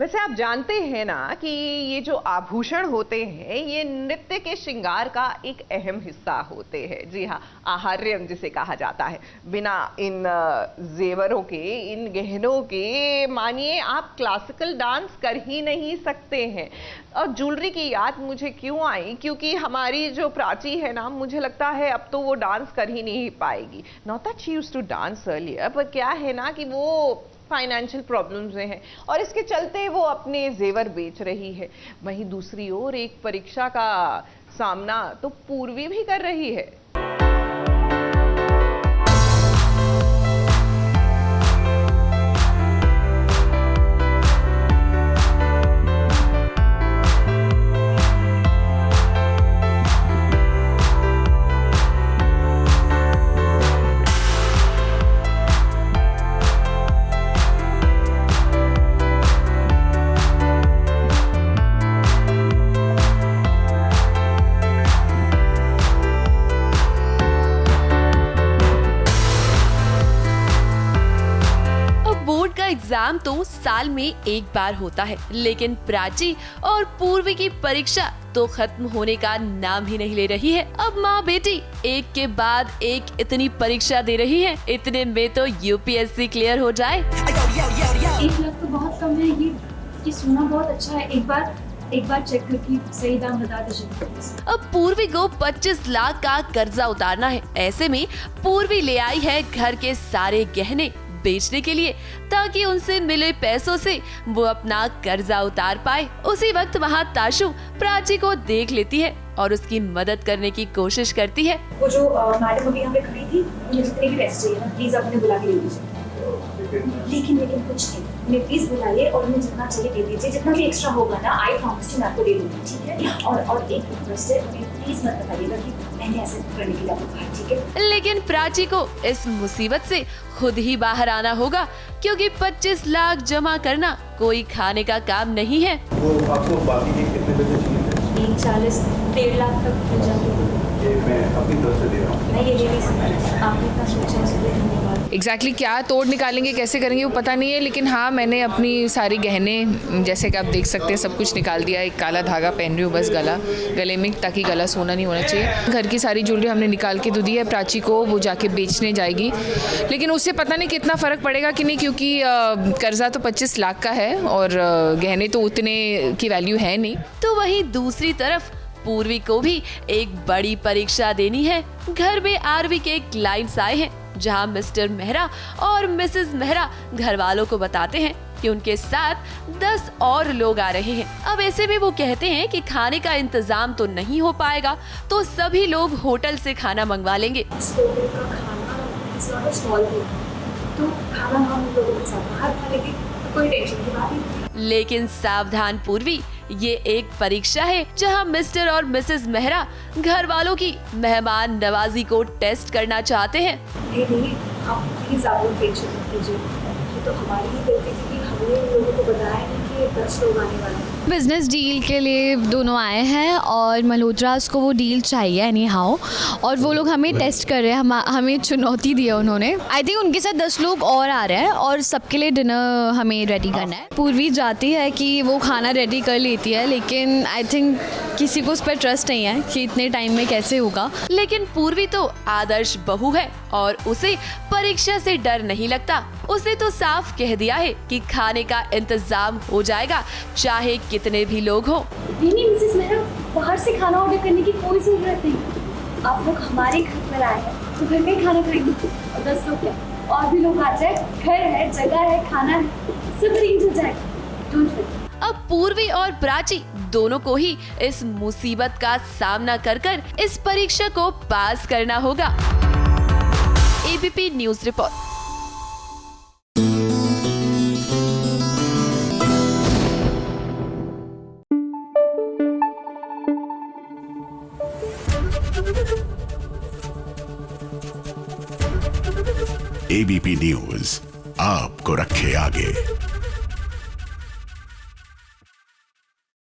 वैसे आप जानते हैं ना कि ये जो आभूषण होते हैं ये नृत्य के श्रृंगार का एक अहम हिस्सा होते हैं। जी हाँ, आहार्यम जिसे कहा जाता है। बिना इन जेवरों के, इन गहनों के मानिए आप क्लासिकल डांस कर ही नहीं सकते हैं। और ज्वेलरी की याद मुझे क्यों आई, क्योंकि हमारी जो प्राची है ना, मुझे लगता है अब तो वो डांस कर ही नहीं पाएगी। Not that she used to dance earlier, पर क्या है ना कि वो फाइनेंशियल प्रॉब्लम्स में है और इसके चलते वो अपने जेवर बेच रही है। वहीं दूसरी ओर एक परीक्षा का सामना तो पूर्वी भी कर रही है। एग्जाम तो साल में एक बार होता है, लेकिन प्राची और पूर्वी की परीक्षा तो खत्म होने का नाम ही नहीं ले रही है। अब माँ बेटी एक के बाद एक इतनी परीक्षा दे रही हैं, इतने में तो यूपीएससी क्लियर हो जाए। 1 लाख तो बहुत कम है, ये सुना बहुत अच्छा है। एक बार चेक करके सही दाम बता दीजिए। अब पूर्वी को 25 लाख का कर्जा उतारना है। ऐसे में पूर्वी ले आई है घर के सारे गहने बेचने के लिए, ताकि उनसे मिले पैसों से वो अपना कर्जा उतार पाए। उसी वक्त वहाँ ताशु प्राची को देख लेती है और उसकी मदद करने की कोशिश करती है। वो जो मैडम अभी यहाँ पे खड़ी थी, मुझे जितने भी पैसे चाहिए ना, प्लीज आप उन्हें बुला के दे दीजिए। लेकिन कुछ नहीं, उन्हें प्लीज बुलाइए और उन्हें जितना चाहिए दे दीजिए। जितना भी एक्स्ट्रा होगा ना, आई प्रॉमिस मैं आपको दे दूंगी, ठीक है? और एक रिक्वेस्ट है, उन्हें प्लीज मत बताइएगा कि मैंने ऐसे करने के लिए आपको कहा, ठीक है? लेकिन प्राची को इस मुसीबत से खुद ही बाहर आना होगा, क्योंकि 25 लाख जमा करना कोई खाने का काम नहीं है। वो आपको बाकी के कितने पैसे चाहिए? 40 1.5 लाख तक मिल जाएंगे। मैं अपनी तरफ से दे रहा हूँ। मैं ये दे नहीं सकती, आपने इतना सोचा, इसके लिए धन्यवाद। एग्जैक्टली क्या तोड़ निकालेंगे, कैसे करेंगे वो पता नहीं है, लेकिन हाँ मैंने अपनी सारी गहने, जैसे कि आप देख सकते हैं, सब कुछ निकाल दिया। एक काला धागा पहन रही हूँ बस गले में, ताकि गला सोना नहीं होना चाहिए। घर की सारी ज्वेलरी हमने निकाल के तो दी है प्राची को, वो जाके बेचने जाएगी, लेकिन उससे पता नहीं कितना फ़र्क पड़ेगा कि नहीं, क्योंकि कर्जा तो 25 लाख का है और गहने तो उतने की वैल्यू है नहीं। तो वहीं दूसरी तरफ पूर्वी को भी एक बड़ी परीक्षा देनी है। घर में आरवी के क्लाइंट्स आए हैं, जहां मिस्टर मेहरा और मिसेस मेहरा घर वालों को बताते हैं कि उनके साथ 10 और लोग आ रहे हैं। अब ऐसे में वो कहते हैं कि खाने का इंतजाम तो नहीं हो पाएगा, तो सभी लोग होटल से खाना मंगवा लेंगे। तो खाना हम लोगों के साथ बाहर खा लेंगे, तो कोई टेंशन की बात नहीं। लेकिन सावधान पूर्वी, ये एक परीक्षा है जहां मिस्टर और मिसेस मेहरा घर वालों की मेहमान नवाजी को टेस्ट करना चाहते हैं। नहीं, आप प्लीज आप लोग टेंशन मत लीजिए, ये तो हमारी ही गलती थी कि हमने लोगों को बताया नहीं कि 10 लोग आने वाले हैं। बिजनेस डील के लिए दोनों आए हैं और मल्होत्रास को वो डील चाहिए एनी हाउ, और वो लोग हमें टेस्ट कर रहे हैं, हमें चुनौती दी है उन्होंने। आई थिंक उनके साथ 10 लोग और आ रहे हैं और सबके लिए डिनर हमें रेडी करना है। पूर्वी जाती है कि वो खाना रेडी कर लेती है, लेकिन आई थिंक किसी को उस पर ट्रस्ट नहीं है कि इतने टाइम में कैसे होगा। लेकिन पूर्वी तो आदर्श बहू है और उसे परीक्षा से डर नहीं लगता। उसने तो साफ कह दिया है कि खाने का इंतजाम हो जाएगा, चाहे कितने भी लोग हो। नहीं मिसेस मेहरा, बाहर से खाना ऑर्डर करने की कोई जरूरत नहीं। आप लोग हमारे घर पर आए हैं तो घर में खाना खाएंगे, और 10 लोग क्या और भी लोग आ जाए, घर है, जगह है, खाना है, सब अरेंज हो जाएगा। Don't worry. अब पूर्वी और प्राची दोनों को ही इस मुसीबत का सामना कर इस परीक्षा को पास करना होगा। ABP news report. ABP news आपको रखे आगे।